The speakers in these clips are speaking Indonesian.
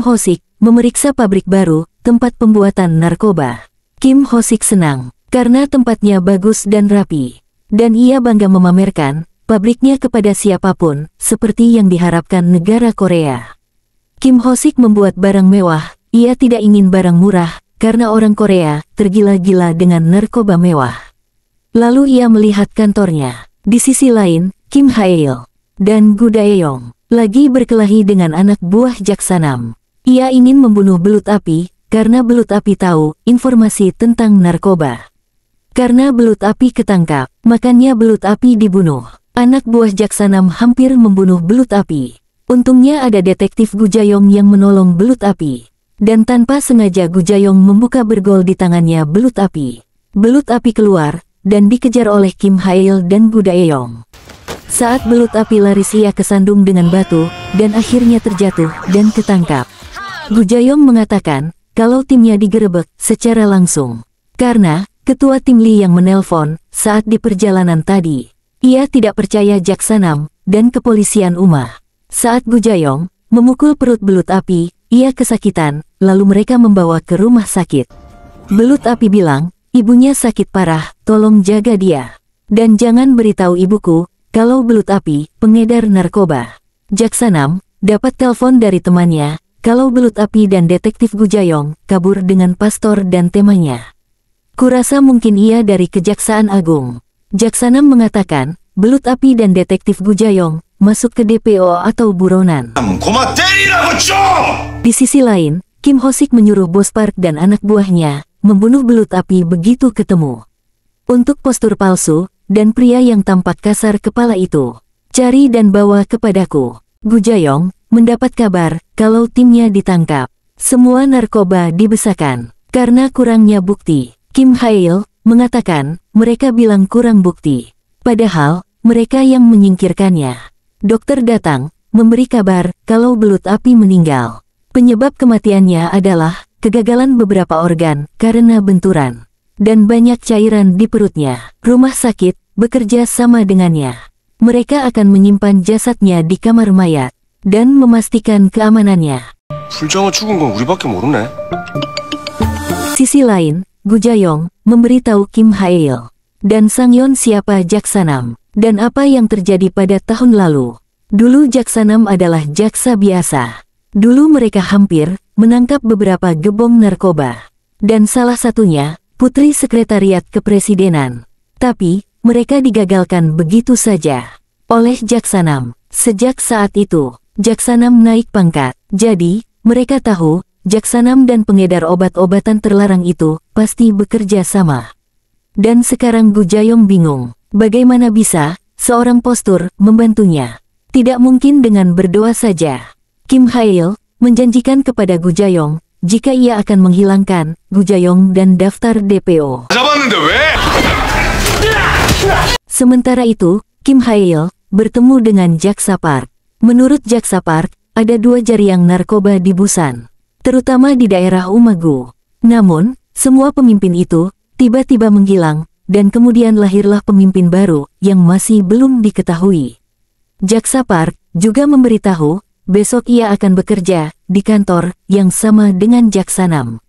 Ho-sik memeriksa pabrik baru, tempat pembuatan narkoba. Kim Ho-sik senang, karena tempatnya bagus dan rapi. Dan ia bangga memamerkan pabriknya kepada siapapun, seperti yang diharapkan negara Korea. Kim Ho-sik membuat barang mewah, ia tidak ingin barang murah, karena orang Korea tergila-gila dengan narkoba mewah. Lalu ia melihat kantornya. Di sisi lain, Kim Hae-il dan Gu Dae-yong lagi berkelahi dengan anak buah Jaksanam. Ia ingin membunuh belut api, karena belut api tahu informasi tentang narkoba. Karena belut api ketangkap, makanya belut api dibunuh. Anak buah Jaksanam hampir membunuh belut api. Untungnya ada detektif Gu Jayong yang menolong belut api. Dan tanpa sengaja Gu Jayong membuka bergol di tangannya belut api. Belut api keluar, dan dikejar oleh Kim Hae-il dan Gu Dae-yong. Saat belut api lari ia kesandung dengan batu, dan akhirnya terjatuh dan ketangkap. Gu Jayong mengatakan, kalau timnya digerebek secara langsung. Karena, ketua tim Lee yang menelpon, saat di perjalanan tadi. Ia tidak percaya Jaksanam, dan kepolisian Umah. Saat Gu Jayong memukul perut belut api, ia kesakitan, lalu mereka membawa ke rumah sakit. Belut api bilang, ibunya sakit parah, tolong jaga dia. Dan jangan beritahu ibuku, kalau belut api, pengedar narkoba. Jaksanam dapat telepon dari temannya, kalau belut api dan detektif Gu Jayong kabur dengan pastor dan temannya. Kurasa mungkin ia dari Kejaksaan Agung. Jaksanam mengatakan, belut api dan detektif Gu Jayong masuk ke DPO atau buronan. Di sisi lain, Kim Ho-sik menyuruh bos Park dan anak buahnya membunuh belut api begitu ketemu. Untuk postur palsu, dan pria yang tampak kasar kepala itu, cari dan bawa kepadaku. Gu Jayong mendapat kabar kalau timnya ditangkap. Semua narkoba dibesarkan karena kurangnya bukti. Kim Hae-il mengatakan mereka bilang kurang bukti, padahal mereka yang menyingkirkannya. Dokter datang memberi kabar kalau belut api meninggal. Penyebab kematiannya adalah kegagalan beberapa organ karena benturan dan banyak cairan di perutnya. Rumah sakit bekerja sama dengannya. Mereka akan menyimpan jasadnya di kamar mayat dan memastikan keamanannya. Sisi lain, Gu Jayong memberitahu Kim Hae-il dan Sang-yeon siapa Jaksanam dan apa yang terjadi pada tahun lalu. Dulu Jaksanam adalah jaksa biasa. Dulu mereka hampir menangkap beberapa gebong narkoba. Dan salah satunya, putri sekretariat kepresidenan. Tapi, mereka digagalkan begitu saja oleh Jaksanam. Sejak saat itu, Jaksanam naik pangkat. Jadi, mereka tahu, Jaksanam dan pengedar obat-obatan terlarang itu pasti bekerja sama. Dan sekarang Gu Jayong bingung, bagaimana bisa seorang postur membantunya. Tidak mungkin dengan berdoa saja. Kim Hae-il menjanjikan kepada Gu Jayong jika ia akan menghilangkan Gu Jayong dan daftar DPO. Sementara itu, Kim Hae-il bertemu dengan Jaksa Park. Menurut Jaksa Park, ada 2 jaringan narkoba di Busan, terutama di daerah Umagu. Namun, semua pemimpin itu tiba-tiba menghilang, dan kemudian lahirlah pemimpin baru yang masih belum diketahui. Jaksa Park juga memberitahu, besok ia akan bekerja di kantor yang sama dengan Jaksanam.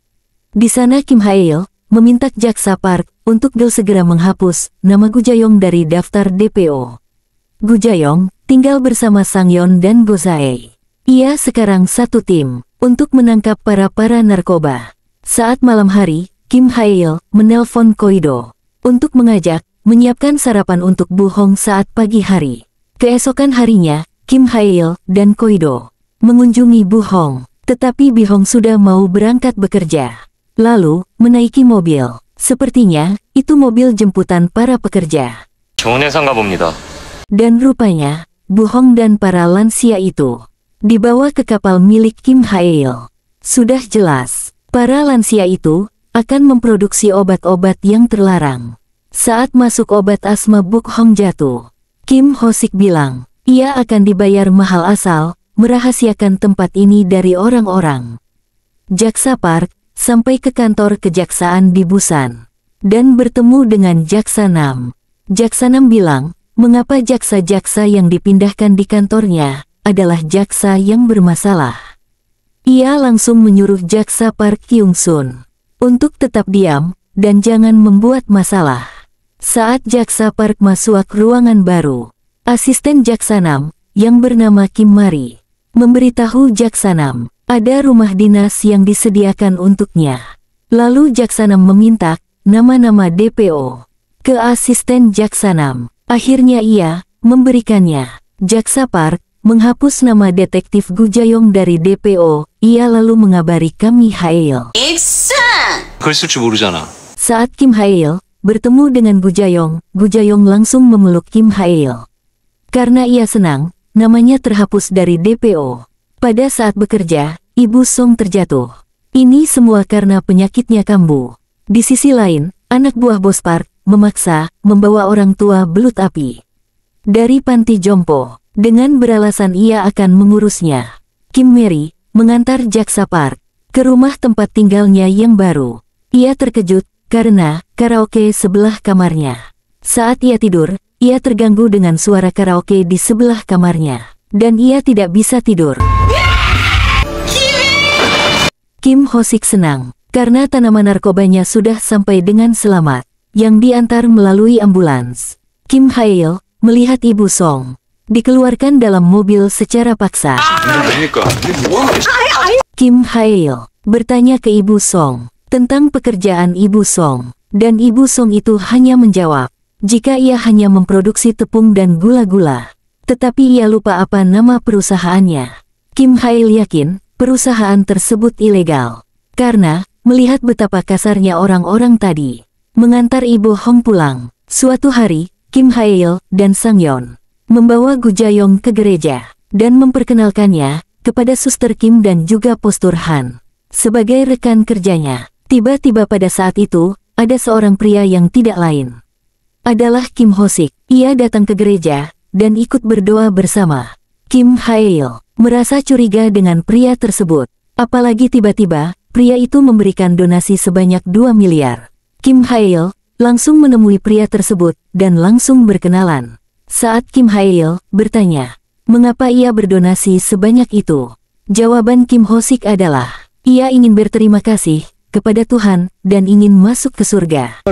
Di sana Kim Hae-il meminta Jaksa Park untuk segera menghapus nama Gu Jayong dari daftar DPO. Gu Jayong tinggal bersama Sang-yeon dan Go Jae. Ia sekarang satu tim untuk menangkap para narkoba. Saat malam hari, Kim Hae-il menelpon Koido untuk mengajak menyiapkan sarapan untuk Bu Hong saat pagi hari. Keesokan harinya, Kim Hae-il dan Koido mengunjungi Bu Hong, tetapi Bu Hong sudah mau berangkat bekerja. Lalu, menaiki mobil. Sepertinya, itu mobil jemputan para pekerja. Dan rupanya, Bu Hong dan para lansia itu dibawa ke kapal milik Kim Hae-il. Sudah jelas, para lansia itu akan memproduksi obat-obat yang terlarang. Saat masuk obat asma Bu Hong jatuh, Kim Ho-sik bilang, ia akan dibayar mahal asal merahasiakan tempat ini dari orang-orang. Jaksa Park sampai ke kantor kejaksaan di Busan dan bertemu dengan Jaksanam. Jaksanam bilang, mengapa jaksa-jaksa yang dipindahkan di kantornya adalah jaksa yang bermasalah. Ia langsung menyuruh jaksa Park Kyung-sun untuk tetap diam dan jangan membuat masalah. Saat jaksa Park masuk ruangan baru, asisten jaksa Nam yang bernama Kim Mari memberitahu jaksa Nam ada rumah dinas yang disediakan untuknya. Lalu jaksa Nam meminta nama-nama DPO ke asisten jaksa Nam. Akhirnya ia memberikannya. Jaksa Park menghapus nama detektif Gu Jayong dari DPO. Ia lalu mengabari Kim Hae-il. 그걸 쓸 줄 모르잖아. Saat Kim Hae-il bertemu dengan Gu Jayong langsung memeluk Kim Hae-il. Karena ia senang, namanya terhapus dari DPO. Pada saat bekerja, Ibu Song terjatuh. Ini semua karena penyakitnya kambuh. Di sisi lain, anak buah bos Park memaksa membawa orang tua belut api dari panti jompo dengan beralasan ia akan mengurusnya. Kim Mary mengantar jaksa Park ke rumah tempat tinggalnya yang baru. Ia terkejut karena karaoke sebelah kamarnya. Saat ia tidur, ia terganggu dengan suara karaoke di sebelah kamarnya dan ia tidak bisa tidur. Kim Ho-sik senang karena tanaman narkobanya sudah sampai dengan selamat yang diantar melalui ambulans. Kim Hae-il melihat Ibu Song dikeluarkan dalam mobil secara paksa. Kim Hae-il bertanya ke Ibu Song tentang pekerjaan Ibu Song, dan Ibu Song itu hanya menjawab jika ia hanya memproduksi tepung dan gula-gula. Tetapi ia lupa apa nama perusahaannya. Kim Hae-il yakin perusahaan tersebut ilegal karena melihat betapa kasarnya orang-orang tadi mengantar Ibu Hong pulang. Suatu hari, Kim Hae-il dan Sang Yeon membawa Gu Jayong ke gereja dan memperkenalkannya kepada Suster Kim dan juga Postur Han sebagai rekan kerjanya. Tiba-tiba pada saat itu, ada seorang pria yang tidak lain adalah Kim Ho-sik. Ia datang ke gereja dan ikut berdoa bersama. Kim Hae-il merasa curiga dengan pria tersebut, apalagi tiba-tiba pria itu memberikan donasi sebanyak 2 miliar. Kim Hae-il langsung menemui pria tersebut dan langsung berkenalan. Saat Kim Hae-il bertanya, mengapa ia berdonasi sebanyak itu? Jawaban Kim Ho-sik adalah, ia ingin berterima kasih kepada Tuhan dan ingin masuk ke surga.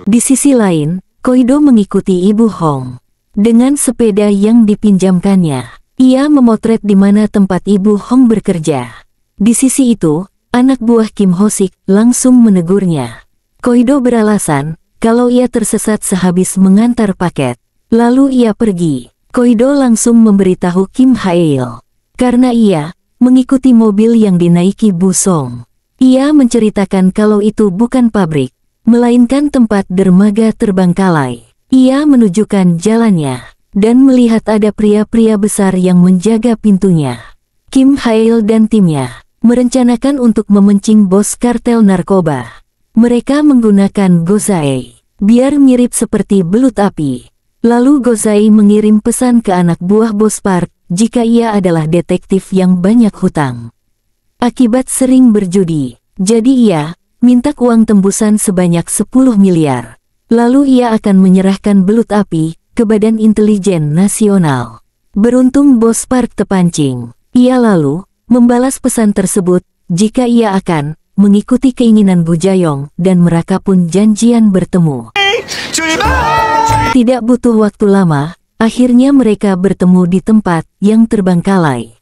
Di sisi lain, Koido mengikuti Ibu Hong dengan sepeda yang dipinjamkannya. Ia memotret di mana tempat Ibu Hong bekerja. Di sisi itu, anak buah Kim Ho-sik langsung menegurnya. Koido beralasan kalau ia tersesat sehabis mengantar paket. Lalu ia pergi. Koido langsung memberitahu Kim Hae-il karena ia mengikuti mobil yang dinaiki Bu Song. Ia menceritakan kalau itu bukan pabrik, melainkan tempat dermaga terbengkalai. Ia menunjukkan jalannya dan melihat ada pria-pria besar yang menjaga pintunya. Kim Hae-il dan timnya merencanakan untuk memancing bos kartel narkoba. Mereka menggunakan Gozai, biar mirip seperti belut api. Lalu Gozai mengirim pesan ke anak buah bos Park jika ia adalah detektif yang banyak hutang akibat sering berjudi. Jadi ia minta uang tembusan sebanyak 10 miliar. Lalu ia akan menyerahkan belut api ke Badan Intelijen Nasional. Beruntung bos Park terpancing. Ia lalu membalas pesan tersebut jika ia akan mengikuti keinginan Gu Jayong dan mereka pun janjian bertemu. Tidak butuh waktu lama, akhirnya mereka bertemu di tempat yang terbengkalai.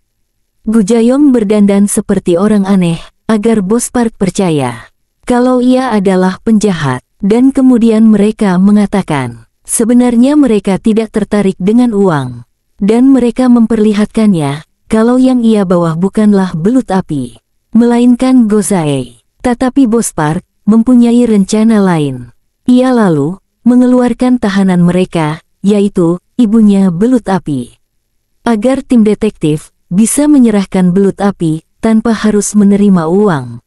Gu Jayong berdandan seperti orang aneh agar bos Park percaya kalau ia adalah penjahat, dan kemudian mereka mengatakan sebenarnya mereka tidak tertarik dengan uang, dan mereka memperlihatkannya kalau yang ia bawa bukanlah belut api, melainkan Gozai. Tetapi bos Park mempunyai rencana lain. Ia lalu mengeluarkan tahanan mereka, yaitu ibunya belut api, agar tim detektif bisa menyerahkan belut api tanpa harus menerima uang.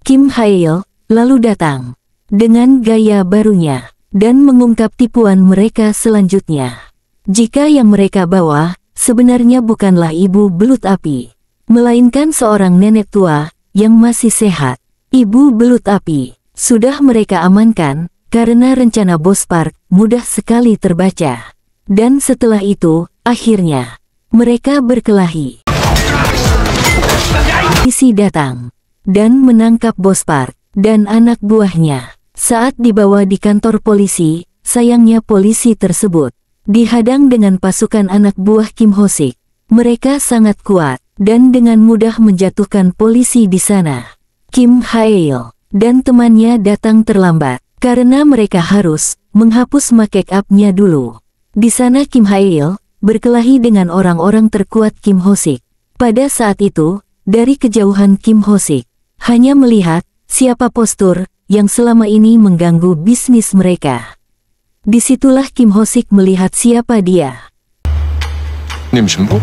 Kim Hae-il lalu datang dengan gaya barunya dan mengungkap tipuan mereka selanjutnya. Jika yang mereka bawa sebenarnya bukanlah ibu belut api, melainkan seorang nenek tua yang masih sehat. Ibu belut api sudah mereka amankan karena rencana bos Park mudah sekali terbaca. Dan setelah itu, akhirnya Mereka berkelahi. Polisi datang dan menangkap Bos Park dan anak buahnya. Saat dibawa di kantor polisi, sayangnya polisi tersebut dihadang dengan pasukan anak buah Kim Ho-sik. Mereka sangat kuat dan dengan mudah menjatuhkan polisi di sana. Kim Hae-il dan temannya datang terlambat karena mereka harus menghapus make up-nya dulu. Di sana Kim Hae-il berkelahi dengan orang-orang terkuat Kim Ho-sik. Pada saat itu, dari kejauhan Kim Ho-sik hanya melihat siapa postur yang selama ini mengganggu bisnis mereka. Disitulah Kim Ho-sik melihat siapa dia. 님 신부?